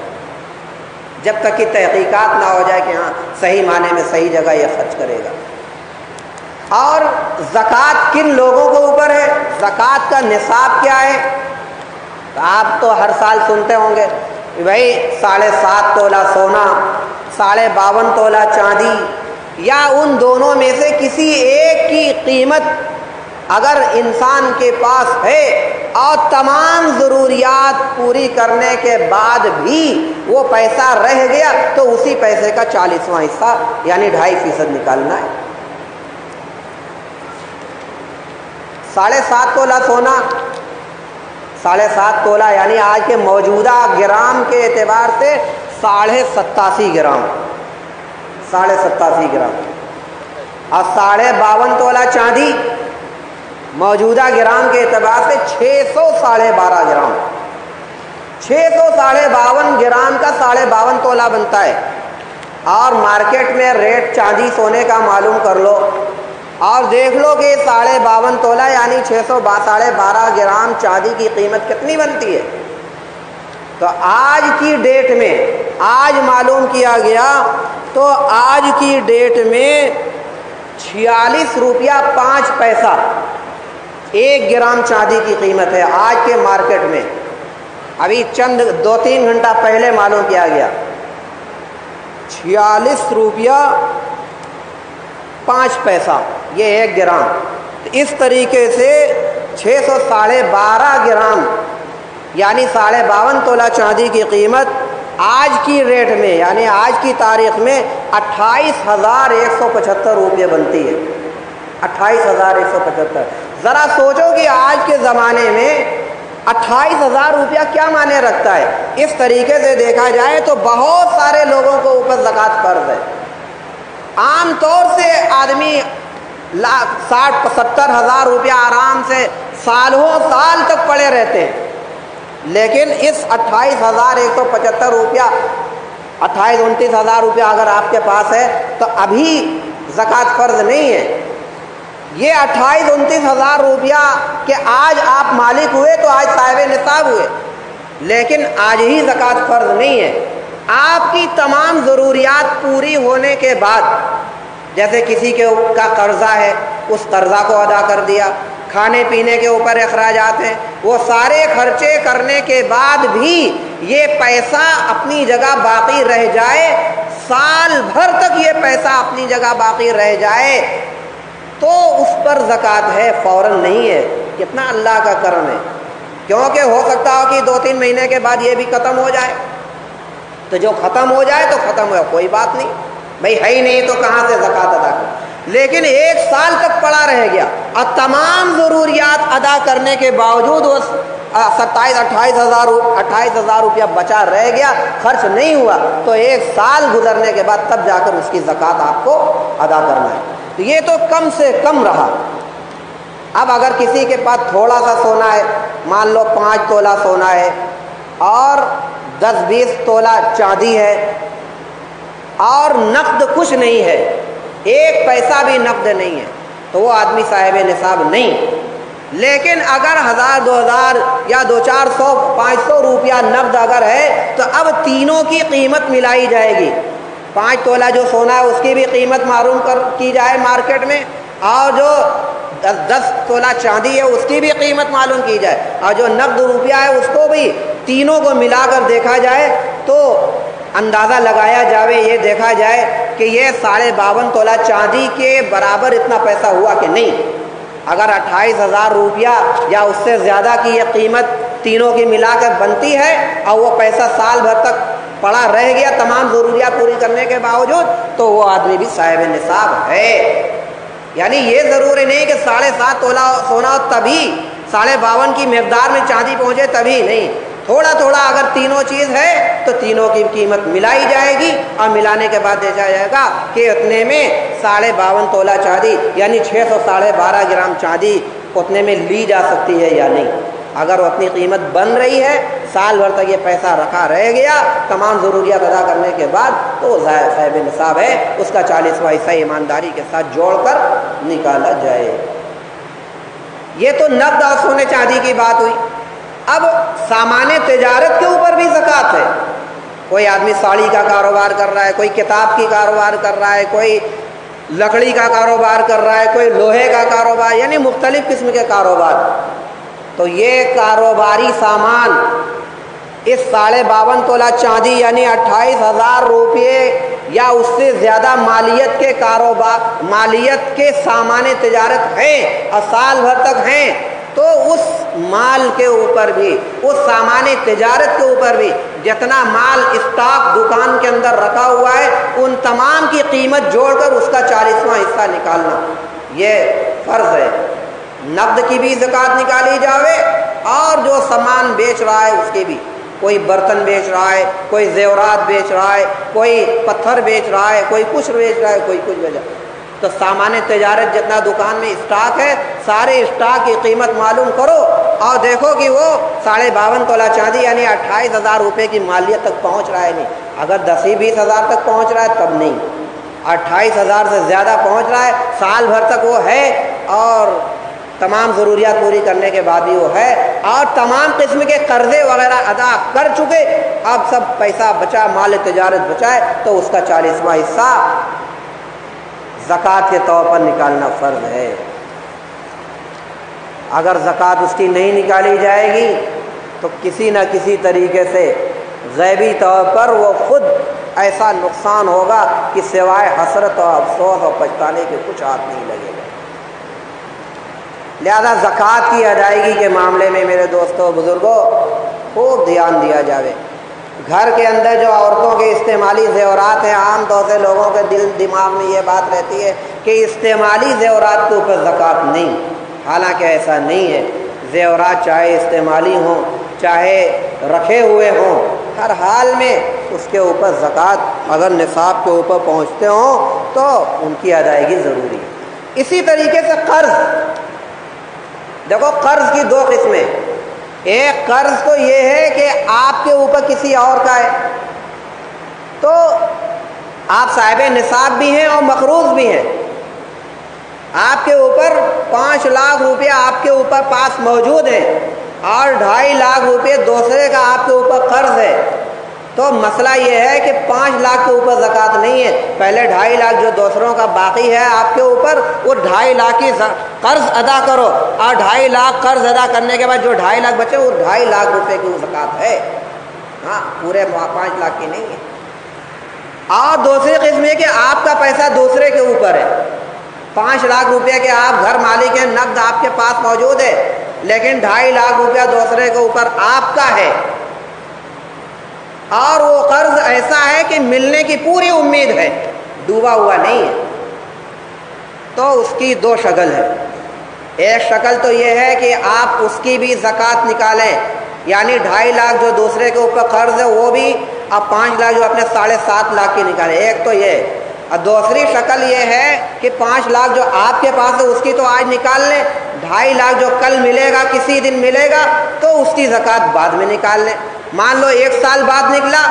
S1: جب تک کہ تحقیقات نہ ہو جائے کہ ہاں صحیح معنی میں صحیح جگہ یہ خرچ کرے گا۔ اور زکوٰۃ کن لوگوں کے اوپر ہے؟ زکوٰۃ کا نصاب کیا ہے؟ آپ تو ہر سال سنتے ہوں گے کہ بھائی 7.5 تولہ سونا، 52.5 تولہ چاندی، یا ان دونوں میں سے کسی ایک کی قیمت اگر انسان کے پاس ہے اور تمام ضروریات پوری کرنے کے بعد بھی وہ پیسہ رہ گیا تو اسی پیسے کا 40واں حصہ یعنی 2.5% نکالنا ہے۔ 7.5 تولہ سونا، 7.5 تولہ یعنی آج کے موجودہ گرام کے اعتبار سے 87.5 گرام، 87.5 گرام، اور 52.5 تولہ چاندی موجودہ گرام کے اعتبار سے 612.5 گرام، 652 گرام کا 52.5 تولہ بنتا ہے۔ اور مارکیٹ میں ریٹ چاندی سونے کا معلوم کر لو اور دیکھ لو کہ 52.5 تولہ یعنی 612 گرام چاندی کی قیمت کتنی بنتی ہے۔ تو آج کی ڈیٹ میں، آج معلوم کیا گیا تو آج کی ڈیٹ میں 46 روپیہ 5 پیسہ 1 گرام چاندی کی قیمت ہے آج کے مارکیٹ میں۔ ابھی چند 2-3 گھنٹہ پہلے معلوم کیا گیا 46 روپیہ 5 پیسہ یہ 1 گرام۔ اس طریقے سے 612.5 گرام یعنی 52.5 تولہ چاندی کی قیمت آج کی ریٹ میں یعنی آج کی تاریخ میں 28,175 روپے بنتی ہے۔ 28,175۔ ذرا سوچو کہ آج کے زمانے میں 28,000 روپیہ کیا معنی رکھتا ہے۔ اس طریقے سے دیکھا جائے تو بہت سارے لوگوں کو اوپر زکوٰۃ فرض ہے۔ عام طور سے آدمی 60-70 ہزار روپیہ آرام سے سالوں سال تک پڑے رہتے ہیں، لیکن اس 28,175 روپیہ 28-29 ہزار روپیہ اگر آپ کے پاس ہے تو ابھی زکوٰۃ فرض نہیں ہے۔ یہ 28-29 ہزار روپیہ کہ آج آپ مالک ہوئے تو آج صاحب نصاب ہوئے، لیکن آج ہی زکوٰۃ فرض نہیں ہے۔ آپ کی تمام ضروریات پوری ہونے کے بعد، جیسے کسی کا قرضہ ہے اس قرضہ کو ادا کر دیا، کھانے پینے کے اوپر اخراجات ہیں، وہ سارے خرچے کرنے کے بعد بھی یہ پیسہ اپنی جگہ باقی رہ جائے، سال بھر تک یہ پیسہ اپنی جگہ باقی رہ جائے تو اس پر زکوٰۃ ہے، فوراً نہیں ہے۔ کتنا اللہ کا کرم ہے، کیونکہ ہو سکتا ہو کہ 2-3 مہینے کے بعد یہ بھی ختم ہو جائے، تو جو ختم ہو جائے تو ختم ہو، کوئی بات نہیں بھائی، ہے ہی نہیں تو کہاں سے زکوٰۃ ادا کریں۔ لیکن 1 سال تک پڑا رہ گیا اور تمام ضروریات ادا کرنے کے باوجود وہ 27-28 ہزار روپیہ بچا رہ گیا، خرچ نہیں ہوا، تو 1 سال گزرنے کے بعد تب جا کر اس کی زکوٰۃ آپ کو ادا کرنا ہے۔ یہ تو کم سے کم رہا۔ اب اگر کسی کے پاس تھوڑا سا سونا ہے، مان لو 5 تولہ سونا ہے اور 10-20 تولہ چاندی ہے اور نقد کچھ نہیں ہے، 1 پیسہ بھی نقد نہیں ہے، تو وہ آدمی صاحب نصاب نہیں۔ لیکن اگر 1000-2000 یا 200-400-500 روپیہ نقد اگر ہے تو اب تینوں کی قیمت ملائی جائے گی۔ 5 تولہ جو سونا ہے اس کی بھی قیمت معلوم کی جائے مارکیٹ میں، اور جو 10 تولہ چاندی ہے اس کی بھی قیمت معلوم کی جائے، اور جو نقد روپیہ ہے اس کو بھی، تینوں کو ملا کر دیکھا جائے تو اندازہ لگایا جاوے، یہ دیکھا جائے کہ یہ 52.5 تولہ چاندی کے برابر اتنا پیسہ ہوا کہ نہیں۔ اگر 28,000 روپیہ یا اس سے زیادہ کی یہ قیمت تینوں کی ملا کر بنتی ہے اور وہ پیسہ سال بھر تک پڑا رہ گیا تمام ضروریات پوری کرنے کے باوجود، تو وہ آدمی بھی صاحب نصاب ہے۔ یعنی یہ ضروری نہیں کہ 7.5 تولہ سونا تبھی 52.5 کی مقدار میں چاندی پہنچے تبھی نہیں، تھوڑا تھوڑا اگر تینوں چیز ہے تو تینوں کی قیمت ملائی جائے گی، اور ملانے کے بعد دیکھا جائے گا کہ اتنے میں 52.5 تولہ چاندی یعنی 612 گرام چاندی اتنے میں لی جا سکتی ہے یا نہیں۔ اگر وہ اپنی قیمت بن رہی ہے، سال بھر تک یہ پیسہ رکھا رہ گیا تمام ضروریات ادا کرنے کے بعد، تو صاحب نصاب ہے، اس کا 40واں حصہ ایمانداری کے ساتھ جوڑ کر نکالا جائے۔ یہ تو نقد اور سونے چاندی کی بات ہوئی۔ اب سامان تجارت کے اوپر بھی زکوٰۃ ہے۔ کوئی آدمی ساڑی کا کاروبار کر رہا ہے، کوئی کتاب کی کاروبار کر رہا ہے، کوئی لکڑی کا کاروبار کر رہا ہے، کوئی لوہے کا کاروبار، یعنی مختلف قسم کے کاروبار، تو یہ کاروباری سامان اس 52.5 تولہ چاندی یعنی 28,000 روپے یا اس سے زیادہ مالیت کے کاروبار، مالیت کے سامان تجارت ہیں اور سال بھر تک ہیں، تو اس مال کے اوپر بھی، اس سامان تجارت کے اوپر بھی جتنا مال اسٹاک دکان کے اندر رکھا ہوا ہے ان تمام کی قیمت جوڑ کر اس کا 40واں حصہ نکالنا یہ فرض ہے۔ نقد کی بھی زکوٰۃ نکالی جاوے اور جو سامان بیچ رہا ہے اس کی بھی، کوئی برتن بیچ رہا ہے، کوئی زیورات بیچ رہا ہے، کوئی پتھر بیچ رہا ہے، کوئی کچھ بیچ رہا ہے، کوئی کچھ بیچ رہا ہے، تو سامان تجارت جتنا دکان میں اسٹاک ہے سارے اسٹاک کی قیمت معلوم کرو اور دیکھو کہ وہ 52.5 تولہ چاندی یعنی 28,000 روپے کی مالیت تک پہنچ رہا ہے نہیں۔ اگر 10-20 ہزار تک پہنچ رہا ہے تب نہیں، 28,000 سے زیادہ پہنچ رہا ہے، سال بھر تک وہ ہے اور تمام ضروریات پوری کرنے کے بعد بھی وہ ہے اور تمام قسم کے قرضے وغیرہ ادا کر چکے، اب سب پیسہ بچا، مال تجارت بچائے، تو اس کا 40واں حصہ زکوٰۃ کے طور پر نکالنا فرض ہے۔ اگر زکوٰۃ اس کی نہیں نکالی جائے گی تو کسی نہ کسی طریقے سے غیبی طور پر وہ خود ایسا نقصان ہوگا کہ سوائے حسرت اور افسوس اور پچھتانے کے کچھ ہاتھ نہیں لگے گا۔ لہذا زکوٰۃ کی ادائیگی کے معاملے میں میرے دوستوں بزرگوں خوب دھیان دیا جاوے۔ گھر کے اندر جو عورتوں کے استعمالی زیورات ہیں، عام طور سے لوگوں کے دل دماغ میں یہ بات رہتی ہے کہ استعمالی زیورات کے اوپر زکوٰۃ نہیں، حالانکہ ایسا نہیں ہے۔ زیورات چاہے استعمالی ہوں چاہے رکھے ہوئے ہوں، ہر حال میں اس کے اوپر زکوٰۃ اگر نصاب کے اوپر پہنچتے ہوں تو ان کی ادائیگی ضروری ہے۔ اسی طریقے سے قرض، دیکھو قرض کی 2 قسمیں، ایک قرض تو یہ ہے کہ آپ کے اوپر کسی اور کا ہے، تو آپ صاحب نصاب بھی ہیں اور مقروض بھی ہیں، آپ کے اوپر 5 لاکھ روپیہ آپ کے اوپر پاس موجود ہیں اور 2.5 لاکھ روپے دوسرے کا آپ کے اوپر قرض ہے، تو مسئلہ یہ ہے کہ 5 لاکھ کے اوپر زکوٰۃ نہیں ہے، پہلے 2.5 لاکھ جو دوسروں کا باقی ہے آپ کے اوپر، وہ 2.5 لاکھ کی قرض ادا کرو اور 2.5 لاکھ قرض ادا کرنے کے بعد جو 2.5 لاکھ بچے وہ 2.5 لاکھ روپے کی زکوٰۃ ہے، ہاں پورے 5 لاکھ کی نہیں ہے۔ اور دوسری قسم یہ کہ آپ کا پیسہ دوسرے کے اوپر ہے، 5 لاکھ روپے کے آپ گھر مالک ہیں، نقد آپ کے پاس موجود ہے، لیکن 2.5 لاکھ روپیہ دوسرے کے اوپر آپ کا ہے، اور وہ قرض ایسا ہے کہ ملنے کی پوری امید ہے، ڈوبا ہوا نہیں ہے، تو اس کی 2 شکل ہے۔ ایک شکل تو یہ ہے کہ آپ اس کی بھی زکوٰۃ نکالیں، یعنی 2.5 لاکھ جو دوسرے کے اوپر قرض ہے وہ بھی، آپ 5 لاکھ جو اپنے 7.5 لاکھ کی نکالیں، ایک تو یہ۔ اور دوسری شکل یہ ہے کہ 5 لاکھ جو آپ کے پاس ہے اس کی تو آج نکال لیں، 2.5 لاکھ جو کل ملے گا، کسی دن ملے گا، تو اس کی زکوٰۃ بعد میں نکال لیں۔ مان لو 1 سال بعد نکلا،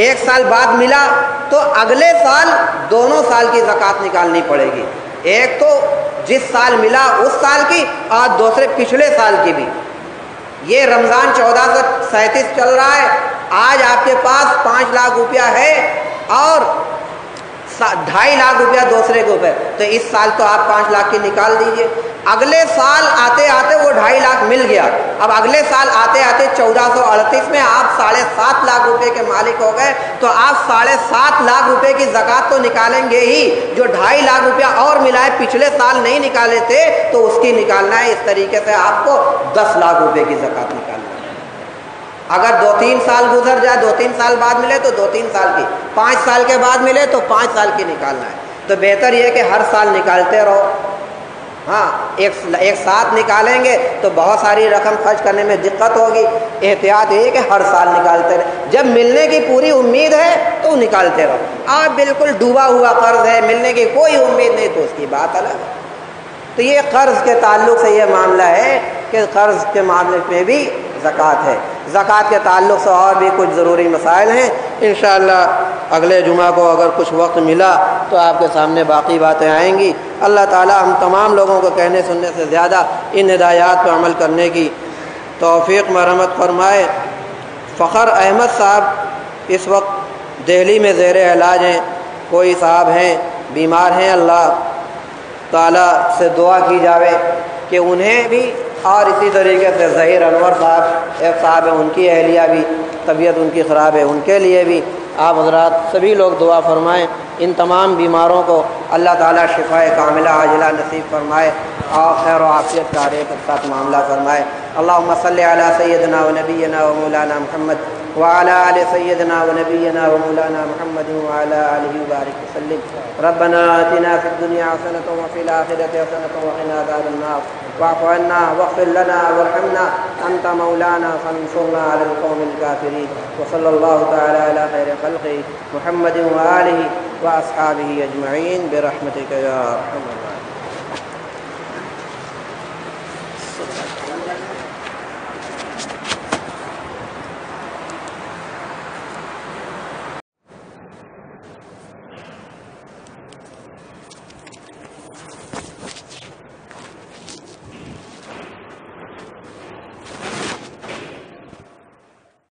S1: 1 سال بعد ملا، تو اگلے سال دونوں سال کی زکوٰۃ نکالنی پڑے گی، ایک تو جس سال ملا اس سال کی، اور دوسرے پچھلے سال کی بھی۔ یہ رمضان 1437 چل رہا ہے، آج آپ کے پاس 5 لاکھ روپیہ ہے اور 2.5 لاکھ روپیہ دوسرے کے اوپر، تو اس سال تو آپ 5 لاکھ کی نکال دیجئے، اگلے سال آتے آتے وہ 2.5 لاکھ مل گیا، اب اگلے سال آتے آتے 1438 میں آپ 7.5 لاکھ روپے کے مالک ہو گئے، تو آپ 7.5 لاکھ روپے کی زکوٰۃ تو نکالیں گے ہی، جو 2.5 لاکھ روپیہ اور ملا ہے پچھلے سال نہیں نکالے تھے تو اس کی نکالنا ہے۔ اس طریقے سے آپ کو 10 لاکھ روپے کی زکوٰۃ نکالنا ہے۔ اگر 2-3 سال گزر جائے، 2-3 سال بعد ملے تو 2-3 سال کی، 5 سال کے بعد ملے تو 5 سال کی نکالنا ہے۔ تو بہتر یہ کہ ہر سال نکالتے رہو، ہاں ایک ساتھ نکالیں گے تو بہت ساری رقم خرچ کرنے میں دقت ہوگی، احتیاط یہ کہ ہر سال نکالتے رہے، جب ملنے کی پوری امید ہے تو نکالتے رہو، اور بالکل ڈوبا ہوا قرض ہے، ملنے کی کوئی امید نہیں، تو اس کی بات الگ ہے۔ تو یہ قرض کے تعلق سے یہ معاملہ ہے کہ قرض کے معاملے میں بھی زکوٰۃ ہے۔ زکوٰۃ کے تعلق سے اور بھی کچھ ضروری مسائل ہیں، انشاءاللہ اگلے جمعہ کو اگر کچھ وقت ملا تو آپ کے سامنے باقی باتیں آئیں گی۔ اللہ تعالی ہم تمام لوگوں کو کہنے سننے سے زیادہ ان ہدایات پر عمل کرنے کی توفیق مرحمت فرمائے۔ فخر احمد صاحب اس وقت دہلی میں زیر علاج ہیں، کوئی صاحب ہیں بیمار ہیں، اللہ تعالیٰ سے دعا کی جاوے کہ انہیں بھی، اور اسی طریقے سے ظہیر انور صاحب ایک صاحب ہیں، ان کی اہلیہ بھی طبیعت ان کی خراب ہے، ان کے لیے بھی آپ حضرات سبھی لوگ دعا فرمائیں۔ ان تمام بیماروں کو اللہ تعالیٰ شفاء کاملہ عاجلہ نصیب فرمائے اور خیر و عافیت کا ہر ایک کے ساتھ معاملہ فرمائے۔ اللہم صلی علی سیدنا و نبینا و مولانا محمد وعلی آل سیدنا و نبینا و مولانا محمد وعلی آلہ وبارک وسلم۔ ربنا آتنا فی الدنیا حسنۃ وفی الآخرۃ حسنۃ وقنا عذاب النار واعف عنا واغفر لنا وارحمنا انت مولانا فانصرنا علی القوم الکافرین۔ وصلی اللہ تعالی علی خیر خلقہ محمد وآلہ واصحابہ اجمعین برحمتک یا ارحم الراحمین۔